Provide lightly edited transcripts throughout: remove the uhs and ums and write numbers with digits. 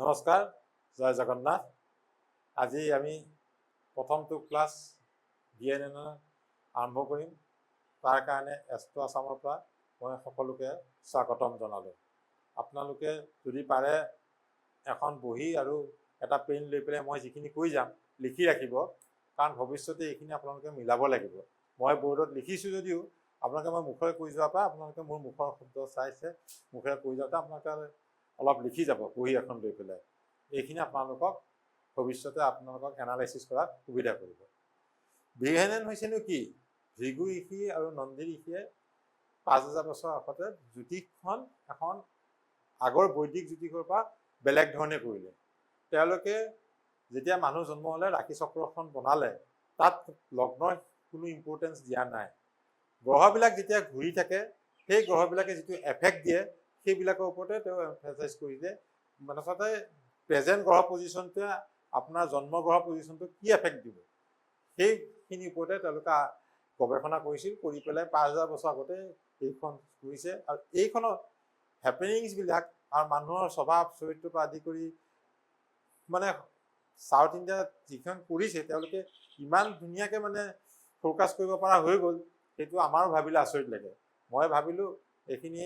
নমস্কাৰ, জয় জগন্নাথ। আজি আমি প্ৰথমটো ক্লাছ BNN আৰম্ভ কৰিম। তাৰ কাৰণে এষ্ট্ৰ আছামৰ পৰা মই সকলোকে স্বাগতম জনালোঁ। আপোনালোকে যদি পাৰে এখন বহি আৰু এটা পেন লৈ পেলাই মই যিখিনি কৈ যাম লিখি ৰাখিব, কাৰণ ভৱিষ্যতে এইখিনি আপোনালোকে মিলাব লাগিব। মই বৰ্ডত লিখিছোঁ যদিও আপোনালোকে মই মুখেৰে কৈ যোৱাৰ পৰা আপোনালোকে মোৰ মুখৰ শব্দ চাইছে, মুখেৰে কৈ যাওঁতে আপোনালোকে অলপ লিখি যাব বহি এখন লৈ পেলাই। এইখিনি আপোনালোকক ভৱিষ্যতে আপোনালোকক এনালাইচিছ কৰাত সুবিধা কৰিব। BNN হৈছেনো কি? ভৃগু ঋষি আৰু নন্দী ঋষিয়ে 5000 বছৰ আগতে জ্যোতিষখন এখন আগৰ বৈদিক জ্যোতিষৰ পৰা বেলেগ ধৰণে কৰিলে। তেওঁলোকে যেতিয়া মানুহ জন্ম হ'লে ৰাশি চক্ৰখন বনালে, তাত লগ্নৰ কোনো ইম্পৰ্টেঞ্চ দিয়া নাই। গ্ৰহবিলাক যেতিয়া ঘূৰি থাকে, সেই গ্ৰহবিলাকে যিটো এফেক্ট দিয়ে সেইবিলাকৰ ওপৰতে তেওঁ এমফাচাইজ কৰি দিয়ে। মানে আচলতে প্ৰেজেণ্ট গ্ৰহ পজিশ্যনটোৱে আপোনাৰ জন্ম গ্ৰহ পজিশ্যনটো কি এফেক্ট দিব, সেইখিনিৰ ওপৰতে তেওঁলোকে গৱেষণা কৰিছিল। কৰি পেলাই 5000 বছৰ আগতে এইখন কৰিছে। আৰু এইখনৰ হেপেনিংছবিলাক আৰু মানুহৰ স্বভাৱ চৰিত্ৰৰ পৰা আদি কৰি মানে চাউথ ইণ্ডিয়াত যিখন কৰিছে তেওঁলোকে ইমান ধুনীয়াকৈ মানে ফ'কাছ কৰিব পৰা হৈ গ'ল, সেইটো আমাৰো ভাবিলে আচৰিত লাগে। মই ভাবিলোঁ এইখিনি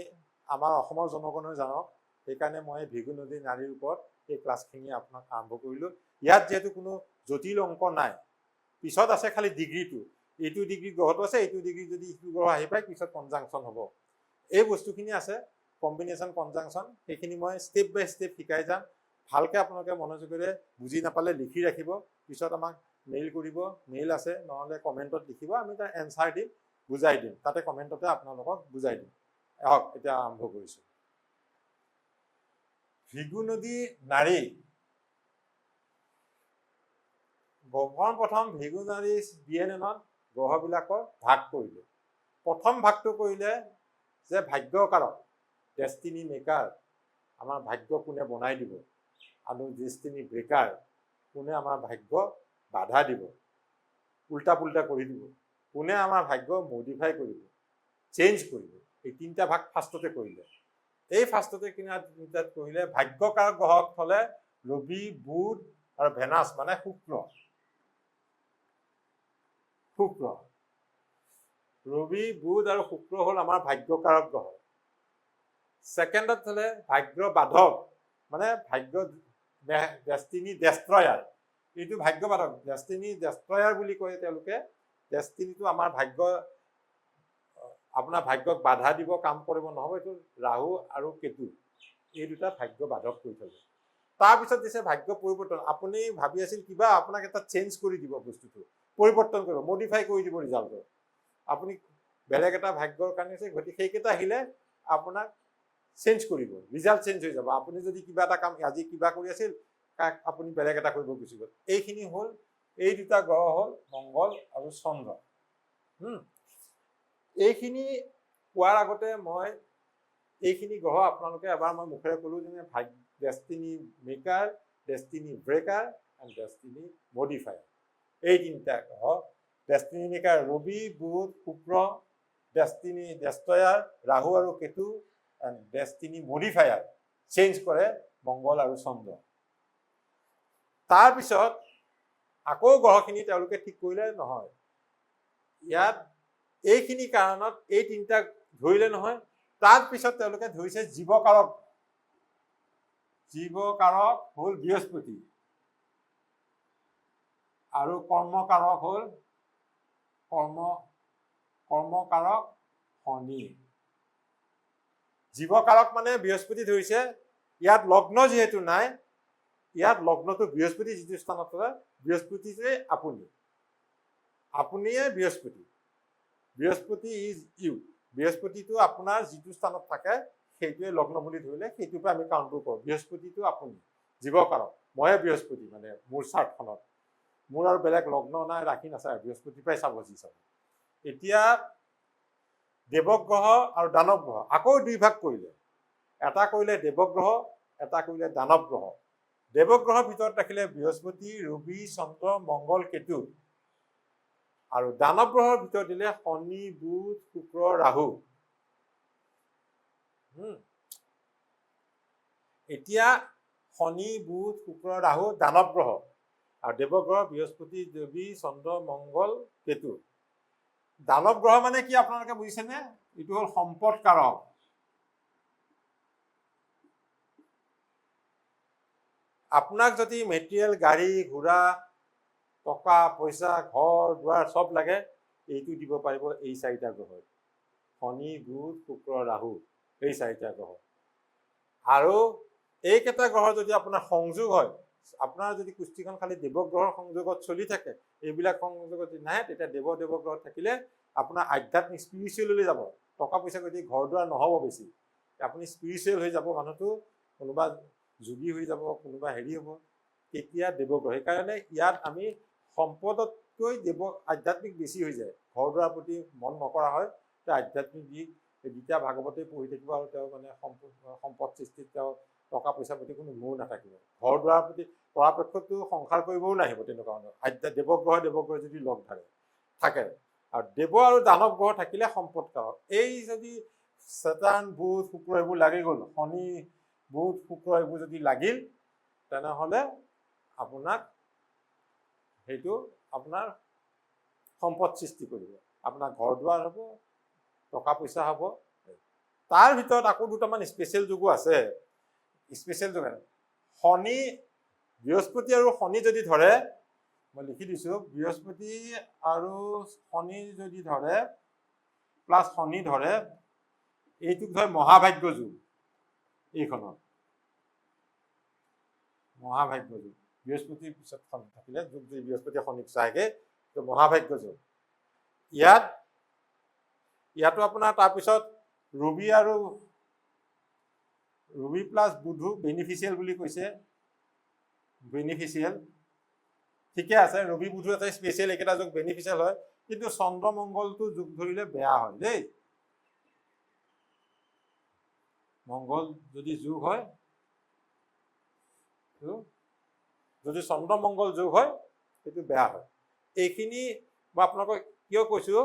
আমাৰ অসমৰ জনগণেও জানক, সেইকাৰণে মই ভৃগু নদী নাৰীৰ ওপৰত এই ক্লাছখিনি আপোনাক আৰম্ভ কৰিলোঁ। ইয়াত যিহেতু কোনো জটিল অংক নাই, পিছত আছে খালি ডিগ্ৰীটো। এইটো ডিগ্ৰী গ্ৰহটো আছে, এইটো ডিগ্ৰী যদি ইটো গ্ৰহ আহি পায় পিছত কনজাংচন হ'ব। এই বস্তুখিনি আছে, কম্বিনেশ্যন কনজাংচন, সেইখিনি মই ষ্টেপ বাই ষ্টেপ শিকাই যাম। ভালকৈ আপোনালোকে মনোযোগেৰে বুজি নাপালে লিখি ৰাখিব, পিছত আমাক মেইল কৰিব, মেইল আছে, নহ'লে কমেণ্টত লিখিব, আমি তাৰ এনচাৰ দিম, বুজাই দিম। তাতে কমেণ্টতে আপোনালোকক বুজাই দিম। আহক এতিয়া আৰম্ভ কৰিছোঁ। ভৃগু নদী নাৰী। প্ৰথম ভৃগু নাৰী BNNত গ্ৰহবিলাকৰ ভাগ কৰিলে। প্ৰথম ভাগটো কৰিলে যে ভাগ্যকাৰক, ডেষ্টিনি মেকাৰ, আমাৰ ভাগ্য কোনে বনাই দিব, আৰু ডেষ্টিনি ব্ৰেকাৰ, কোনে আমাৰ ভাগ্য বাধা দিব, উল্টা পুল্টা কৰি দিব, কোনে আমাৰ ভাগ্য মডিফাই কৰিব, চেঞ্জ কৰিব। এই তিনিটা ভাগ ফাৰ্ষ্টতে কৰিলে। এই ফাৰ্ষ্টতে তিনিটাত কৰিলে ভাগ্যকাৰক গ্ৰহ হ'লে ৰবি, বুধ আৰু ভেনাছ, মানে শুক্ৰ। ৰবি, বুধ আৰু শুক্ৰ হ'ল আমাৰ ভাগ্যকাৰক গ্ৰহ। ছেকেণ্ডত হ'লে ভাগ্য বাধক, মানে ভাগ্য ডেষ্টিনি ডেষ্ট্ৰয়াৰ। এইটো ভাগ্য বাধক, ডেষ্টিনি ডেষ্ট্ৰয়াৰ বুলি কয় তেওঁলোকে। ডেষ্টিনিটো আমাৰ ভাগ্য, আপোনাৰ ভাগ্যক বাধা দিব, কাম কৰিব নহ'ব, এইটো ৰাহু আৰু কেতু, এই দুটা ভাগ্য বাধক কৰি থ'ব। তাৰপিছত দিছে ভাগ্য পৰিৱৰ্তন। আপুনি ভাবি আছিল কিবা, আপোনাক এটা চেঞ্জ কৰি দিব, বস্তুটো পৰিৱৰ্তন কৰিব, মডিফাই কৰি দিব ৰিজাল্টটো। আপুনি বেলেগ এটা ভাগ্যৰ কাৰণে আছে, গতিকে সেইকেইটা আহিলে আপোনাক চেঞ্জ কৰিব, ৰিজাল্ট চেঞ্জ হৈ যাব। আপুনি যদি কিবা এটা কাম আজি কিবা কৰি আছিল, আপুনি বেলেগ এটা কৰিব গুচি গ'ল। এইখিনি হ'ল, এই দুটা গ্ৰহ হ'ল মংগল আৰু চন্দ্ৰ। এইখিনি কোৱাৰ আগতে মই এইখিনি গ্ৰহ আপোনালোকে এবাৰ মই মুখেৰে ক'লোঁ যে destiny maker, destiny breaker and destiny modifier. এই তিনিটা গ্ৰহ, ডেষ্টিনি মেকাৰ ৰবি, বুধ, শুক্ৰ, ডেষ্টিনি ডেষ্ট্ৰয়াৰ ৰাহু আৰু Ketu, and destiny modifier change কৰে মংগল আৰু চন্দ্ৰ। তাৰপিছত আকৌ গ্ৰহখিনি তেওঁলোকে ঠিক কৰিলে নহয়। ইয়াত এইখিনি কাৰণত এই তিনিটা ধৰিলে নহয়, তাৰপিছত তেওঁলোকে ধৰিছে জীৱকাৰক। জীৱকাৰক হ'ল বৃহস্পতি আৰু কৰ্মকাৰক হ'ল কৰ্মকাৰক শনি। জীৱকাৰক মানে বৃহস্পতি ধৰিছে। ইয়াত লগ্ন যিহেতু নাই, ইয়াত লগ্নটো বৃহস্পতি যিটো স্থানত আছে, বৃহস্পতিটোৱে আপুনিয়ে বৃহস্পতি। বৃহস্পতি ইজ ইউ। বৃহস্পতিটো আপোনাৰ যিটো স্থানত থাকে সেইটোৱে লগ্ন বুলি ধৰিলে, সেইটোৰ পৰা আমি কাউণ্ট কৰোঁ। বৃহস্পতিটো আপুনি জীৱকাৰক, ময়ে বৃহস্পতি, মানে মোৰ চাৰ্টখনত মোৰ আৰু বেলেগ লগ্ন নাই, ৰাশি নাচায়, বৃহস্পতিৰ পৰাই চাব যি চাব। এতিয়া দেৱগ্ৰহ আৰু দানৱ গ্ৰহ আকৌ দুই ভাগ কৰিলে। এটা কৰিলে দেৱগ্ৰহ, এটা কৰিলে দানৱ গ্ৰহ। দেৱগ্ৰহৰ ভিতৰত ৰাখিলে বৃহস্পতি, ৰবি, চন্দ্ৰ, মংগল, কেতু। আৰু দানৱ গ্ৰহৰ ভিতৰত দিলে শনি, বুধ, শুক্ৰ, ৰাহু। এতিয়া শনি বুধ শুক্ৰ ৰাহু দানৱ গ্ৰহ, আৰু দেৱগ্ৰহ বৃহস্পতি দেৱী চন্দ্ৰ মংগল কেতু। দানৱ গ্ৰহ মানে কি আপোনালোকে বুজিছেনে? এইটো হ'ল সম্পদ কাৰক। আপোনাক যদি মেটেৰিয়েল গাড়ী ঘোঁৰা টকা পইচা ঘৰ দুৱাৰ চব লাগে, এইটো দিব পাৰিব এই চাৰিটা গ্ৰহই, শনি বুধ শুক্ৰ ৰাহু, এই চাৰিটা গ্ৰহ। আৰু এইকেইটা গ্ৰহ যদি আপোনাৰ সংযোগ হয়, আপোনাৰ যদি কুষ্টিখন খালি দেৱগ্ৰহৰ সংযোগত চলি থাকে, এইবিলাক সংযোগত যদি নাহে, তেতিয়া দেৱগ্ৰহ থাকিলে আপোনাৰ আধ্যাত্মিক স্পিৰিচুৱেললৈ যাব। টকা পইচা যদি ঘৰ দুৱাৰ নহ'ব বেছি, আপুনি স্পিৰিচুৱেল হৈ যাব মানুহটো, কোনোবা যোগী হৈ যাব, কোনোবা হেৰি হ'ব, তেতিয়া দেৱগ্ৰহ। সেইকাৰণে ইয়াত আমি সম্পদতকৈ আধ্যাত্মিক বেছি হৈ যায়। ঘৰ দুৱাৰ প্ৰতি মন নকৰা হয়, তেওঁ আধ্যাত্মিক দিশ গীতা ভাগৱতে পঢ়ি থাকিব, আৰু তেওঁ মানে সম্পদ সৃষ্টিত তেওঁ টকা পইচাৰ প্ৰতি কোনো মোহ নাথাকিব। ঘৰ দুৱাৰ প্ৰতি পৰাপক্ষতো সংসাৰ কৰিবও নাহিব তেনেকুৱা মানুহ। দেৱগ্ৰহ যদি লগ থাকে, আৰু দেৱ আৰু দানৱ গ্ৰহ থাকিলে সম্পদ কাৰক। এই যদি চেতান বুধ শুক্ৰ এইবোৰ লাগি গ'ল, শনি বুধ শুক্ৰ এইবোৰ যদি লাগিল, তেনেহ'লে আপোনাক সেইটো আপোনাৰ সম্পদ সৃষ্টি কৰিব, আপোনাৰ ঘৰ দুৱাৰ হ'ব, টকা পইচা হ'ব। তাৰ ভিতৰত আকৌ দুটামান স্পেচিয়েল যুগো আছে। স্পেচিয়েল যুগ শনি, বৃহস্পতি আৰু শনি যদি ধৰে, মই লিখি দিছোঁ, বৃহস্পতি আৰু শনি যদি ধৰে প্লাছ শনি ধৰে, এইটোক ধৰে মহাভাগ্য যুগ। এইখনত মহাভাগ্য যুগ, বৃহস্পতিৰ পিছত শনি থাকিলে, যুগ যদি বৃহস্পতি শনিক চায়গে, মহাভাগ্য যুগ। ইয়াতো আপোনাৰ তাৰপিছত ৰবি প্লাছ বুধু বেনিফিচিয়েল বুলি কৈছে। বেনিফিচিয়েল ঠিকে আছে, ৰবি বুধু এটা স্পেচিয়েল, এইকেইটা যুগ বেনিফিচিয়েল হয়, কিন্তু চন্দ্ৰ মংগলটো যুগ ধৰিলে বেয়া হয় দেই। মংগল যদি যুগ হয়, যদি চন্দ্ৰ মংগল যোগ হয়, সেইটো বেয়া হয়। এইখিনি মই আপোনালোকক কিয় কৈছো,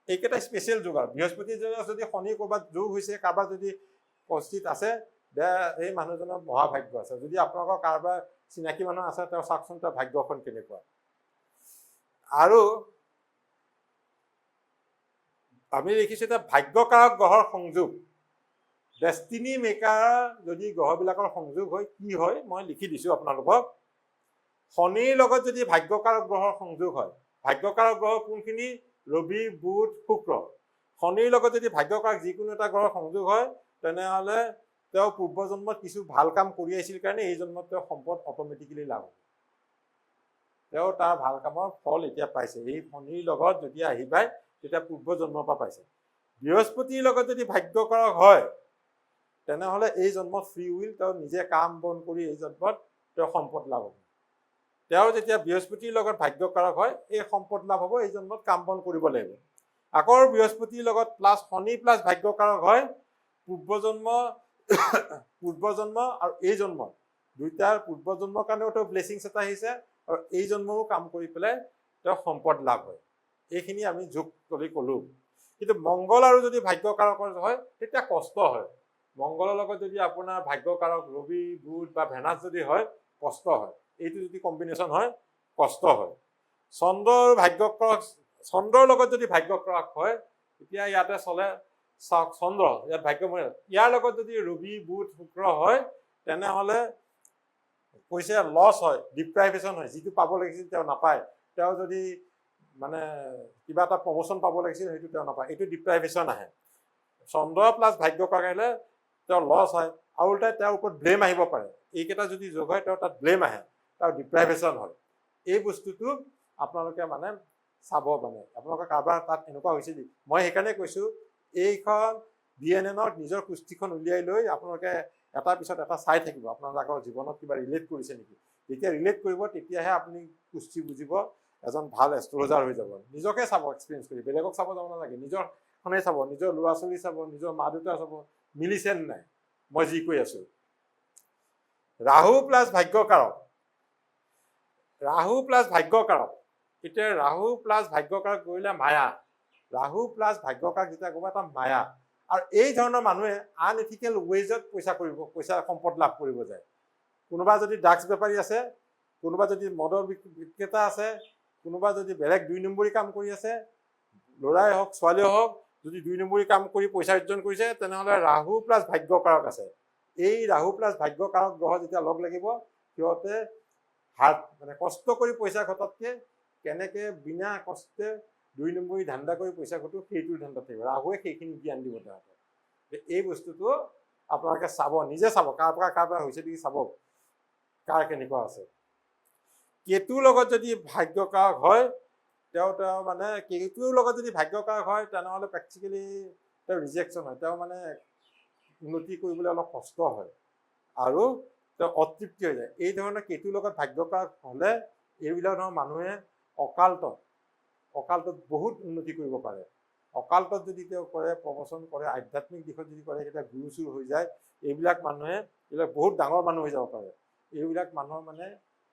এইকেইটা স্পেচিয়েল যুগ। আৰু বৃহস্পতি যদি শনি ক'ৰবাত যোগ হৈছে, কাৰোবাৰ যদি কষ্টিত আছে, এই মানুহজনৰ মহাভাগ্য আছে। যদি আপোনালোকৰ কাৰোবাৰ চিনাকি মানুহ আছে, তেওঁ চাওকচোন তেওঁৰ ভাগ্যখন কেনেকুৱা। আৰু আমি দেখিছো এতিয়া ভাগ্যকাৰক গ্ৰহৰ সংযোগ, ডেষ্টিনি মেকাৰ যদি গ্ৰহবিলাকৰ সংযোগ হয়, কি হয় মই লিখি দিছো আপোনালোকক। শনিৰ লগত যদি ভাগ্যকাৰক গ্ৰহৰ সংযোগ হয়, ভাগ্যকাৰক গ্ৰহ কোনখিনি? ৰবি বুধ শুক্ৰ। শনিৰ লগত যদি ভাগ্যকাৰক যিকোনো এটা গ্ৰহৰ সংযোগ হয়, তেনেহ'লে তেওঁ পূৰ্বজন্মত কিছু ভাল কাম কৰি আহিছিল কাৰণে এই জন্মত তেওঁ সম্পদ অট'মেটিকেলি লাভ হ'ব। তেওঁ তাৰ ভাল কামৰ ফল এতিয়া পাইছে। এই শনিৰ লগত যদি আহি পায়, তেতিয়া পূৰ্বজন্মৰ পৰা পাইছে। বৃহস্পতিৰ লগত যদি ভাগ্যকাৰক হয়, তেনেহ'লে এই জন্মত ফ্ৰী উইল, তেওঁ নিজে কাম বন কৰি এই জন্মত তেওঁ সম্পদ লাভ হ'ব। তেওঁ যেতিয়া বৃহস্পতিৰ লগত ভাগ্যকাৰক হয়, এই সম্পদ লাভ হ'ব, এই জন্মত কাম বন কৰিব লাগিব। আকৌ বৃহস্পতিৰ লগত প্লাছ শনি প্লাছ ভাগ্যকাৰক হয়, পূৰ্বজন্ম আৰু এই জন্ম দুইটাৰ পূৰ্বজন্মৰ কাৰণেও তেওঁ ব্লেছিংছ এটা আহিছে, আৰু এই জন্মও কাম কৰি পেলাই তেওঁ সম্পদ লাভ হয়। এইখিনি আমি যোগ কৰি ক'লো। কিন্তু মংগল আৰু যদি ভাগ্যকাৰকৰ হয়, তেতিয়া কষ্ট হয়। মংগলৰ লগত যদি আপোনাৰ ভাগ্যকাৰক ৰবি বুধ বা ভেনাছ যদি হয়, কষ্ট হয়। এইটো যদি কম্বিনেশ্যন হয়, কষ্ট হয়। চন্দ্ৰৰ লগত যদি ভাগ্যকাৰক হয়, তেতিয়া ইয়াতে চলে চাওক, চন্দ্ৰ ইয়াত ভাগ্যময়। ইয়াৰ লগত যদি ৰবি বুধ শুক্ৰ হয়, তেনেহ'লে কৈছে লছ হয়, ডিপ্ৰাইভেশ্যন হয়। যিটো পাব লাগিছিল তেওঁ নাপায়। তেওঁ যদি মানে কিবা এটা প্ৰমোশ্যন পাব লাগিছিল, সেইটো তেওঁ নাপায়। এইটো ডিপ্ৰাইভেশ্যন আহে। চন্দ্ৰ প্লাছ ভাগ্যকাৰক আহিলে তেওঁ লছ হয়, আৰু উল্টাই তেওঁৰ ওপৰত ব্লেম আহিব পাৰে। এইকেইটা যদি যোগ হয়, তেওঁ তাত ব্লেম আহে, তাৰ ডিপ্ৰাইভেশ্যন হয়। এই বস্তুটো আপোনালোকে মানে চাব, মানে আপোনালোকৰ কাৰোবাৰ তাত এনেকুৱা হৈছে নেকি। মই সেইকাৰণে কৈছো, এইখন DNNৰ নিজৰ কুষ্টিখন উলিয়াই লৈ আপোনালোকে এটাৰ পিছত এটা চাই থাকিব, আপোনালোকৰ জীৱনত কিবা ৰিলেট কৰিছে নেকি। যেতিয়া ৰিলেট কৰিব, তেতিয়াহে আপুনি কুষ্টি বুজিব, এজন ভাল এষ্ট্ৰলজাৰ হৈ যাব। নিজকে চাব, এক্সপিৰিয়েঞ্চ কৰি, বেলেগক চাব যাব নালাগে। নিজৰখনেই চাব, নিজৰ ল'ৰা ছোৱালী চাব, নিজৰ মা দেউতা চাব, মিলিছে নে নাই মই যি কৈ আছো। ৰাহু প্লাছ ভাগ্যকাৰক, এতিয়া ৰাহু প্লাছ ভাগ্যকাৰক কৰিলে মায়া। ৰাহু প্লাছ ভাগ্যকাৰক যেতিয়া ক'ব, এটা মায়া। আৰু এই ধৰণৰ মানুহে আনএথিকেল ৱেজত পইচা সম্পদ লাভ কৰিব যায়। কোনোবা যদি ড্ৰাগছ বেপাৰী আছে, কোনোবা যদি মদৰ বিক্ৰেতা আছে, কোনোবা যদি বেলেগ 2 নম্বৰী কাম কৰি আছে, ল'ৰাই হওক ছোৱালীয়ে হওক, যদি 2 নম্বৰী কাম কৰি পইচা অৰ্জন কৰিছে, তেনেহ'লে ৰাহু প্লাছ ভাগ্যকাৰক আছে। এই ৰাহু প্লাছ ভাগ্যকাৰক গ্ৰহ যেতিয়া লগ লাগিব, সিহঁতে মানে কষ্ট কৰি পইচা ঘটাতকৈ কেনেকে বিনা কষ্টে 2 নম্বৰী ধান্দা কৰি পইচা ঘটো, সেইটোৰ ধান্দা থাকিব। ৰাহুৱে সেইখিনি জ্ঞান দিব তাহাঁতক। এই বস্তুটো আপোনালোকে চাব, নিজে চাব, কাৰ পৰা হৈছে নেকি চাব, কাৰ কেনেকুৱা আছে। কেতুৰ লগত যদি ভাগ্যকাৰক হয়, তেওঁ মানে কেতুৰ লগত যদি ভাগ্যকাৰক হয়, তেনেহ'লে প্ৰেক্টিকেলি তেওঁ ৰিজেকশ্যন হয়। তেওঁ মানে উন্নতি কৰিবলৈ অলপ কষ্ট হয় আৰু তেওঁ অতৃপ্তি হৈ যায়। এই ধৰণৰ কেতুৰ লগত ভাগ্যকাৰক হ'লে এইবিলাক ধৰণৰ মানুহে অকাল্টত বহুত উন্নতি কৰিব পাৰে। অকাল্টত যদি তেওঁ কৰে, প্ৰবচন কৰে, আধ্যাত্মিক দিশত যদি কৰে, তেতিয়া গুৰু চুৰ হৈ যায়। এইবিলাক মানুহে বহুত ডাঙৰ মানুহ হৈ যাব পাৰে। এইবিলাক মানুহৰ মানে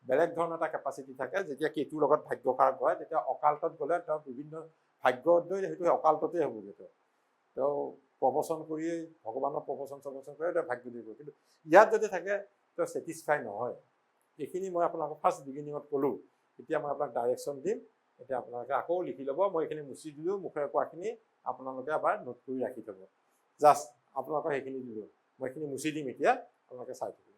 বেলেগ ধৰণৰ এটা কেপাচিটি থাকে। যেতিয়া কেতুৰ লগত ভাগ্যকাৰক হয়, তেতিয়া অকাল্টত গ'লে তেওঁ বিভিন্ন ভাগ্যদয় সেইটো অকাল্টতে হ'বগৈ। তেওঁ প্ৰবচন কৰিয়ে ভগৱানৰ প্ৰবচন কৰে, তেওঁ ভাগ্য দিব। কিন্তু ইয়াত যদি থাকে, তেওঁ ছেটিছফাই নহয়। এইখিনি মই আপোনালোকক ফাৰ্ষ্ট বিগিনিঙত ক'লোঁ। এতিয়া মই আপোনাক ডাইৰেকশ্যন দিম। এতিয়া আপোনালোকে আকৌ লিখি ল'ব। মই এইখিনি মুচি দিলোঁ, মুখেৰে কোৱাখিনি আপোনালোকে এবাৰ নোট কৰি ৰাখি থ'ব। জাষ্ট আপোনালোকক সেইখিনি দিলোঁ। মই এইখিনি মুচি দিম এতিয়া, আপোনালোকে চাই থাকিব।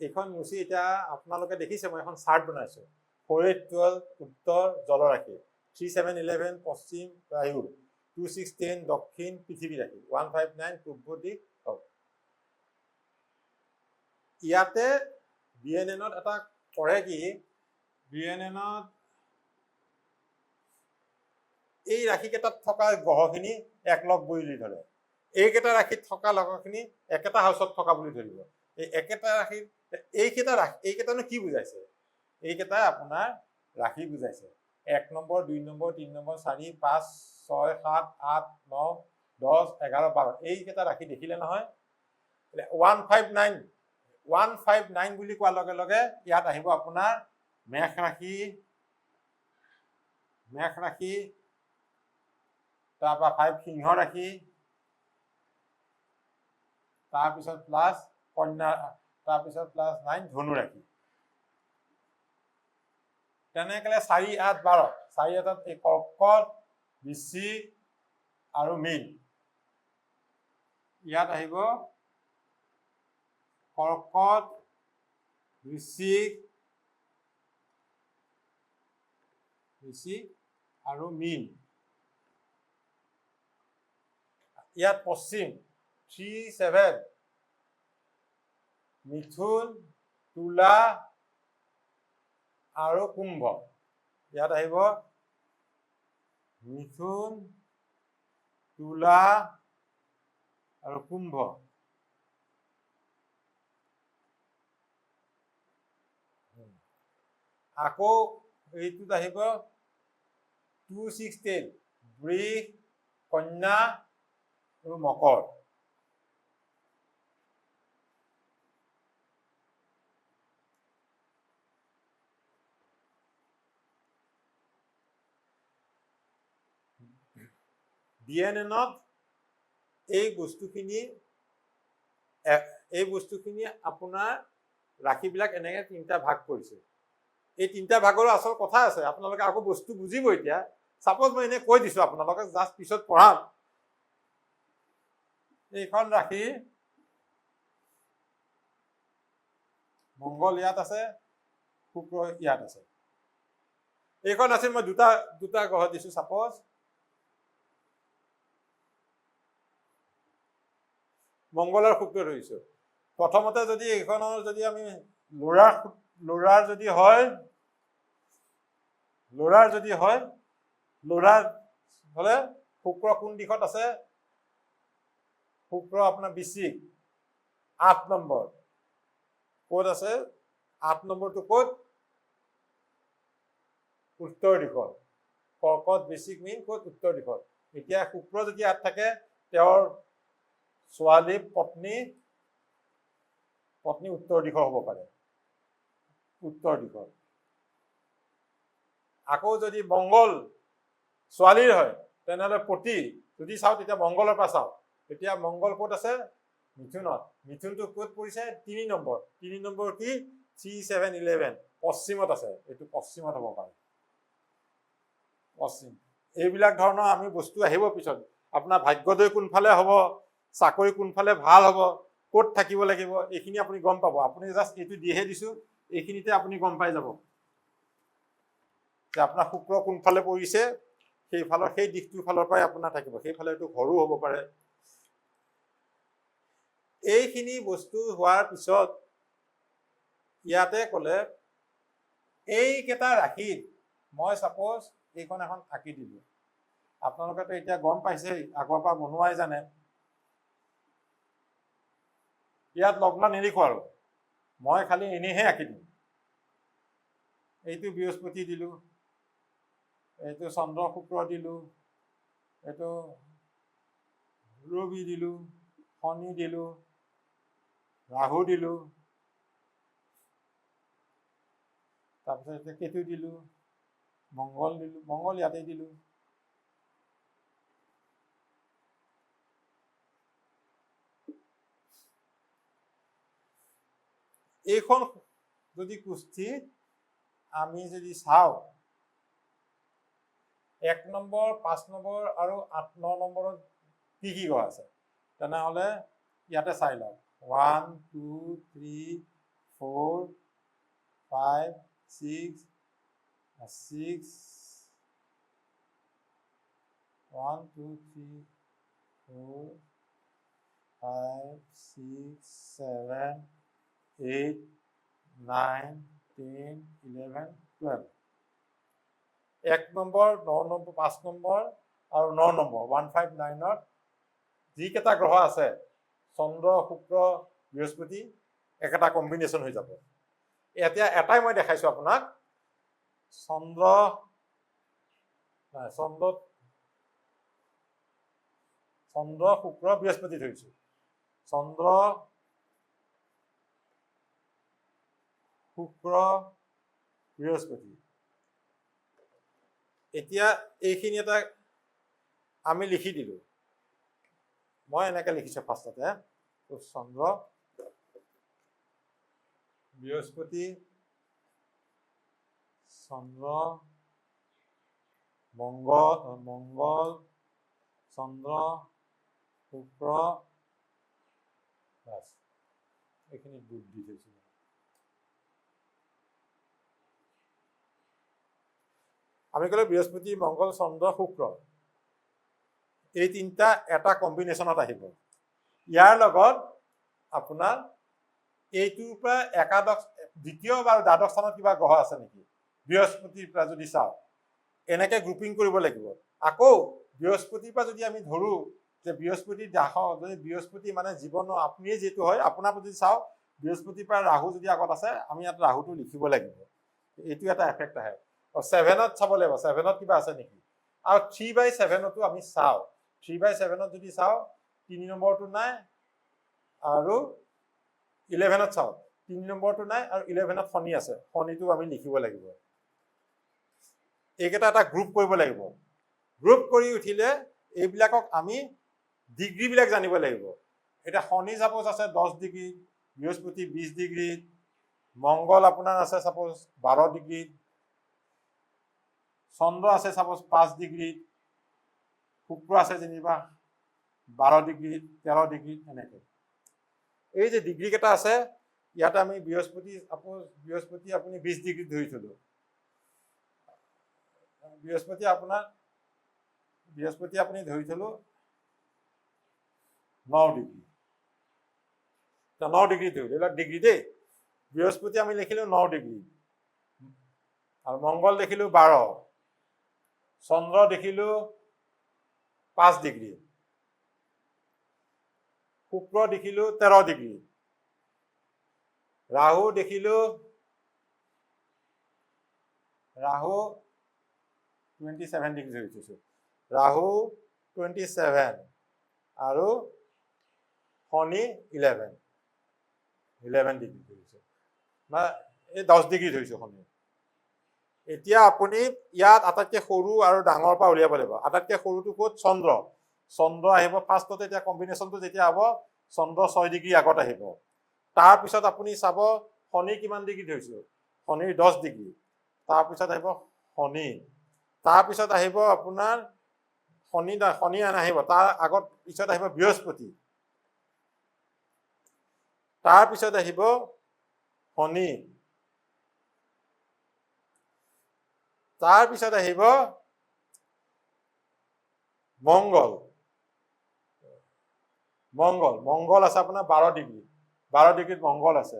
এইখন মুচি এতিয়া আপোনালোকে দেখিছে, মই এখন চাৰ্ট বনাইছোঁ। 4, 8, 12 উত্তৰ জলৰাশি, 3, 7, 11 পশ্চিম বায়ু, 2, 6, 10 দক্ষিণ পৃথিৱী ৰাশি, 1, 5, 9 পূৰ্ব দিশ। ইয়াতে BNNত এটা কৰে কি, BNNত এই ৰাশিকেইটাত থকা গ্ৰহখিনি একলগ বুলি ধৰে। এইকেইটা ৰাশিত থকা গ্ৰহখিনি একেটা হাউচত থকা বুলি ধৰিব। এই একেটা ৰাশিত এইকেইটানো কি বুজাইছে? এইকেইটা আপোনাৰ ৰাশি বুজাইছে। 1 নম্বৰ, 2 নম্বৰ, 3 নম্বৰ, 4, 5, 6, 7, 8, 9, 10, 11, 12 এইকেইটা ৰাশি দেখিলে নহয়। 159 বুলি কোৱাৰ লগে লগে ইয়াত আহিব আপোনাৰ মেষ ৰাশি, তাৰপৰা 5 সিংহ ৰাশি, তাৰপিছত প্লাছ কন্যা, তাৰপিছত প্লাছ 9 ধনু ৰাশি। তেনেকে 4, 8, 12, 4, 8 এই কৰ্কট, বৃশ্চিক আৰু মীন। ইয়াত আহিব কৰ্কট, বৃশ্চিক আৰু মীন। ইয়াত পশ্চিম 3, 7 মিথুন, তুলা আৰু কুম্ভ। ইয়াত আহিব মিথুন, তুলা আৰু কুম্ভ। আকৌ এইটোত আহিব 2, 6, 10 বৃষ, কন্যা আৰু মকৰ। BNNত এই বস্তুখিনি আপোনাৰ ৰাশিবিলাক এনেকে 3টা ভাগ কৰিছে। এই 3টা ভাগৰো আচল কথা আছে। আপোনালোকে আকৌ বস্তু বুজিব। এতিয়া চাপোজ মই এনেই কৈ দিছো আপোনালোকে, জাষ্ট পিছত পঢ়াম। এইখন ৰাশি মংগল ইয়াত আছে, শুক্ৰ ইয়াত আছে। এইখন আছিল মই দুটা গ্ৰহ দিছো। চাপোজ মংগল আৰু শুক্ৰ ধৰিছো। প্ৰথমতে যদি এইখনৰ যদি আমি ল'ৰাৰ যদি হয় শুক্ৰ কোন দিশত আছে? শুক্ৰ আপোনাৰ বৃশ্চিক 8 নম্বৰ। ক'ত আছে? 8 নম্বৰটো ক'ত? উত্তৰ দিশত। কৰ্কট, বৃশ্চিক, মীন ক'ত? উত্তৰ দিশত। এতিয়া শুক্ৰ যদি ইয়াত থাকে, তেওঁৰ ছোৱালী পত্নী উত্তৰ দিশৰ হ'ব পাৰে। উত্তৰ দিশত। আকৌ যদি মংগল ছোৱালীৰ হয়, তেনেহ'লে পতি যদি চাওঁ, তেতিয়া মংগলৰ পৰা চাওঁ, তেতিয়া মংগল ক'ত আছে? মিথুনত। মিথুনটো ক'ত পৰিছে? 3 নম্বৰ। 3 নম্বৰ কি? 3, 7, 11 পশ্চিমত আছে। এইটো পশ্চিমত হ'ব পাৰে। পশ্চিম। এইবিলাক ধৰণৰ আমি বস্তু আহিব পিছত। আপোনাৰ ভাগ্যোদয় কোনফালে হ'ব, চাকৰি কোনফালে ভাল হ'ব, ক'ত থাকিব লাগিব, এইখিনি আপুনি গম পাব। আপুনি জাষ্ট এইটো দিহে দিছো, এইখিনিতে আপুনি গম পাই যাব যে আপোনাৰ শুক্ৰ কোনফালে পৰিছে, সেইফালৰ সেই দিশটোৰ ফালৰ পৰাই আপোনাৰ থাকিব। সেইফালে এইটো ঘৰো হ'ব পাৰে। এইখিনি বস্তু হোৱাৰ পিছত ইয়াতে ক'লে এইকেইটা ৰাশিত মই ছাপ'জ এইখন এখন আঁকি দিলো। আপোনালোকেতো এতিয়া গম পাইছেই, আগৰ পৰা বনোৱাই জানে। ইয়াত লগ্ন নিলিখো আৰু, মই খালি এনেইহে আঁকি দিম। এইটো বৃহস্পতি দিলো, এইটো চন্দ্ৰ শুক্ৰ দিলো, এইটো ৰবি দিলো, শনি দিলো, ৰাহু দিলো, তাৰপিছত কেতু দিলো, মংগল দিলো, মংগল ইয়াতে দিলো। এইখন যদি কুষ্ঠি আমি যদি চাওঁ, 1 নম্বৰ, 5 নম্বৰ আৰু 8, 9 নম্বৰত কি কি গ্ৰহ আছে, তেনেহ'লে ইয়াতে চাই লওঁ। 1, 2, 3, 4, 5, 6, 1, 2, 3, 4, 5, 6, 7, 8, 9, 10, 11, 12। 1 নম্বৰ, 9 নম্বৰ, 5 নম্বৰ আৰু 9 নম্বৰ 1, 5, 9ত যিকেইটা গ্ৰহ আছে, চন্দ্ৰ শুক্ৰ বৃহস্পতি একেটা কম্বিনেশ্যন হৈ যাব। এতিয়া এটাই মই দেখাইছো আপোনাক, চন্দ্ৰ শুক্ৰ বৃহস্পতি ধৰিছো। চন্দ্ৰ শুক্ৰ বৃহস্পতি। এতিয়া এইখিনি এটা আমি লিখি দিলো। মই এনেকে লিখিছো ফাৰ্ষ্টতে, চন্দ্ৰ বৃহস্পতি, চন্দ্ৰ মংগল, চন্দ্ৰ শুক্ৰ, এইখিনি বুট দি থৈছো। আমি ক'লো বৃহস্পতি, মংগল, চন্দ্ৰ, শুক্ৰ, এই তিনিটা এটা কম্বিনেশ্যনত আহিব। ইয়াৰ লগত আপোনাৰ এইটোৰ পৰা একাদশ, দ্বিতীয় বা দ্বাদশ স্থানত কিবা গ্ৰহ আছে নেকি, বৃহস্পতিৰ পৰা যদি চাওঁ, এনেকে গ্ৰুপিং কৰিব লাগিব। আকৌ বৃহস্পতিৰ পৰা যদি আমি ধৰো যে বৃহস্পতিৰ যদি বৃহস্পতি মানে জীৱনৰ আপুনিয়ে যিটো হয়, আপোনাৰ যদি চাওঁ বৃহস্পতিৰ পৰা ৰাহু যদি আগত আছে, আমি ইয়াত ৰাহুটো লিখিব লাগিব। এইটো এটা এফেক্ট আহে। 7ত চাব লাগিব, 7ত কিবা আছে নেকি। আৰু 3/7তো আমি চাওঁ। 3/7ত যদি চাওঁ 3 নম্বৰটো নাই, আৰু 11ত চাওঁ 3 নম্বৰটো নাই, আৰু 11ত শনি আছে, শনিটো আমি লিখিব লাগিব। এইকেইটা এটা গ্ৰুপ কৰিব লাগিব। গ্ৰুপ কৰি উঠিলে এইবিলাকক আমি ডিগ্ৰীবিলাক জানিব লাগিব। এতিয়া শনি ছাপোজ আছে 10 ডিগ্ৰী, বৃহস্পতি 20 ডিগ্ৰীত, মংগল আপোনাৰ আছে ছাপোজ 12 ডিগ্ৰীত, চন্দ্ৰ আছে ছাপোজ 5 ডিগ্ৰীত, শুক্ৰ আছে যেনিবা 12 ডিগ্ৰীত, 13 ডিগ্ৰীত, এনেকে। এই যে ডিগ্ৰী কেইটা আছে, ইয়াতে আমি বৃহস্পতি আপুনি 20 ডিগ্ৰীত ধৰি থলো। বৃহস্পতি আপুনি ধৰি থলো 9 ডিগ্ৰী। 9 ডিগ্ৰী ধৰিলো, এইবিলাক ডিগ্ৰী দেই। বৃহস্পতি আমি লিখিলো 9 ডিগ্ৰী, আৰু মংগল দেখিলো 12, চন্দ্ৰ দেখিলো 5 ডিগ্ৰী, শুক্ৰ দেখিলো 13 ডিগ্ৰী, ৰাহু দেখিলো 27 ডিগ্ৰী ধৰি থৈছো, ৰাহু 27, আৰু শনি 11 ডিগ্ৰী ধৰিছো, বা এই 10 ডিগ্ৰী ধৰিছো শনি। এতিয়া আপুনি ইয়াত আটাইতকৈ সৰু আৰু ডাঙৰ পৰা উলিয়াব লাগিব। আটাইতকৈ সৰুটো ক'ত? চন্দ্ৰ আহিব ফাৰ্ষ্টতে। এতিয়া কম্বিনেশ্যনটো যেতিয়া হ'ব, চন্দ্ৰ 6 ডিগ্ৰী আগত আহিব। তাৰপিছত আপুনি চাব শনি কিমান ডিগ্ৰী ধৰিছোঁ, শনিৰ 10 ডিগ্ৰী। তাৰপিছত আহিব শনি, তাৰপিছত আহিব আপোনাৰ শনি নাহিব, তাৰ আগত পিছত আহিব বৃহস্পতি, তাৰপিছত আহিব শনি, তাৰপিছত আহিব মংগল। মংগল আছে আপোনাৰ 12 ডিগ্ৰী, 12 ডিগ্ৰীত মংগল আছে।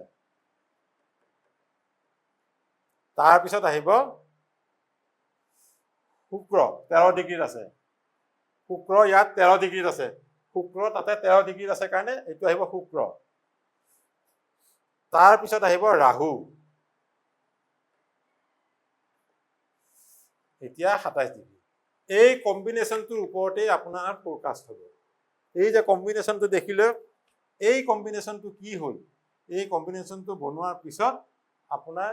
তাৰপিছত আহিব শুক্ৰ, 13 ডিগ্ৰীত আছে। শুক্ৰ ইয়াত 13 ডিগ্ৰীত আছে, শুক্ৰ তাতে 13 ডিগ্ৰীত আছে কাৰণে এইটো আহিব শুক্ৰ। তাৰপিছত আহিব ৰাহু, এতিয়া 27 ডিগ্ৰী। এই কম্বিনেশ্যনটোৰ ওপৰতেই আপোনাৰ ফ'ৰকাষ্ট হ'ব। এই যে কম্বিনেশ্যনটো দেখিলে, এই কম্বিনেশ্যনটো কি হ'ল, এই কম্বিনেশ্যনটো বনোৱাৰ পিছত আপোনাৰ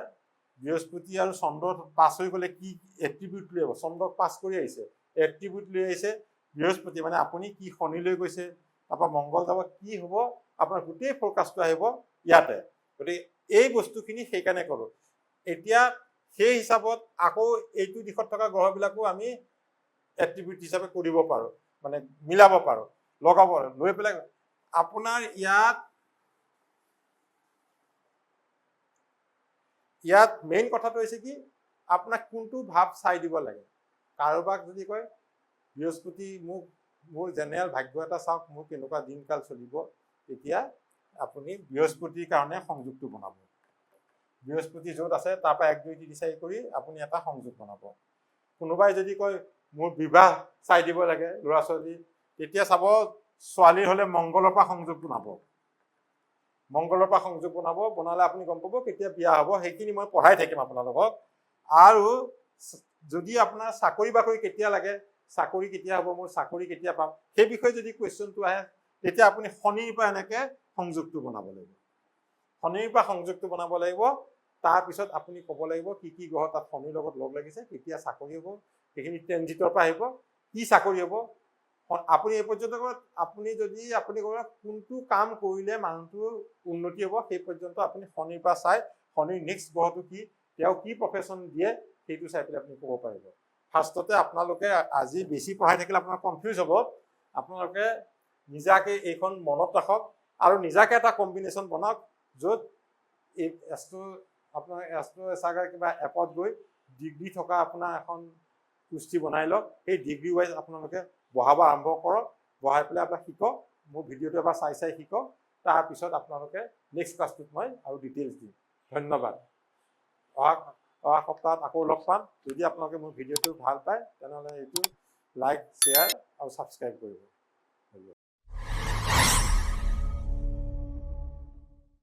বৃহস্পতি আৰু চন্দ্ৰ পাছ হৈ গ'লে কি এট্ৰিবিউট লৈ আহিব, চন্দ্ৰক পাছ কৰি আহিছে, এট্ৰিবিউট লৈ আহিছে বৃহস্পতি, মানে আপুনি কি শনি লৈ গৈছে, তাৰপৰা মংগল যাব, কি হ'ব আপোনাৰ গোটেই ফ'ৰকাষ্টটো আহিব ইয়াতে। গতিকে এই বস্তুখিনি সেইকাৰণে কৰোঁ। এতিয়া সেই হিচাপত আকৌ এইটো দিশত থকা গ্ৰহবিলাকো আমি এট্ৰিবিউট হিচাপে কৰিব পাৰোঁ, মানে মিলাব পাৰোঁ, লগাব পাৰোঁ, লৈ পেলাই আপোনাৰ ইয়াত মেইন কথাটো হৈছে কি, আপোনাক কোনটো ভাৱ চাই দিব লাগে। কাৰোবাক যদি কয় বৃহস্পতি মোৰ জেনেৰেল ভাগ্য এটা চাওক, মোৰ কেনেকুৱা দিনকাল চলিব, তেতিয়া আপুনি বৃহস্পতিৰ কাৰণে সংযোগটো বনাব। বৃহস্পতি য'ত আছে তাৰ পৰা 1, 2, 3, 4 কৰি আপুনি এটা সংযোগ বনাব। কোনোবাই যদি কয় মোৰ বিবাহ চাই দিব লাগে ল'ৰা ছোৱালী, তেতিয়া চাব ছোৱালীৰ হ'লে মংগলৰ পৰা সংযোগ বনাব। মংগলৰ পৰা সংযোগ বনালে আপুনি গম পাব কেতিয়া বিয়া হ'ব। সেইখিনি মই পঢ়াই থাকিম আপোনালোকক। আৰু যদি আপোনাৰ চাকৰি বাকৰি কেতিয়া লাগে, চাকৰি কেতিয়া হ'ব, মোৰ চাকৰি কেতিয়া পাম, সেই বিষয়ে যদি কুৱেশ্যনটো আহে, তেতিয়া আপুনি শনিৰ পৰা এনেকে সংযোগটো বনাব লাগিব। শনিৰ পৰা সংযোগটো বনাব লাগিব। তাৰপিছত আপুনি ক'ব লাগিব কি কি গ্ৰহ তাত শনিৰ লগত লগ লাগিছে, কেতিয়া চাকৰি হ'ব, সেইখিনি ট্ৰেনজিটৰ পৰা আহিব, কি চাকৰি হ'ব। আপুনি এই পৰ্যন্ত আপুনি কোনটো কাম কৰিলে মানুহটোৰ উন্নতি হ'ব, সেই পৰ্যন্ত আপুনি শনিৰ পৰা চাই শনিৰ নেক্সট গ্ৰহটো কি, তেওঁ কি প্ৰফেশ্যন দিয়ে, সেইটো চাই পেলাই আপুনি ক'ব পাৰিব। ফাৰ্ষ্টতে আপোনালোকে আজি বেছি পঢ়াই থাকিলে আপোনাৰ কনফিউজ হ'ব। আপোনালোকে নিজাকে এইখন মনত ৰাখক আৰু নিজাকে এটা কম্বিনেশ্যন বনাওক, য'ত এই আপোনাৰ এষ্ট্ৰ কিবা এপত গৈ ডিগ্ৰী থকা আপোনাৰ এখন কুস্তি বনাই লওক। সেই ডিগ্ৰী ৱাইজ আপোনালোকে বহাব আৰম্ভ কৰক, বহাই পেলাই আপোনাক শিকক, মোৰ ভিডিঅ'টো এবাৰ চাই শিকক। তাৰপিছত আপোনালোকে নেক্সট ক্লাছটোত মই আৰু ডিটেইলছ দিম। ধন্যবাদ। অহা সপ্তাহত আকৌ লগ পাম। যদি আপোনালোকে মোৰ ভিডিঅ'টো ভাল পায় তেনেহ'লে এইটো লাইক, শ্বেয়াৰ আৰু ছাবস্ক্ৰাইব কৰিব।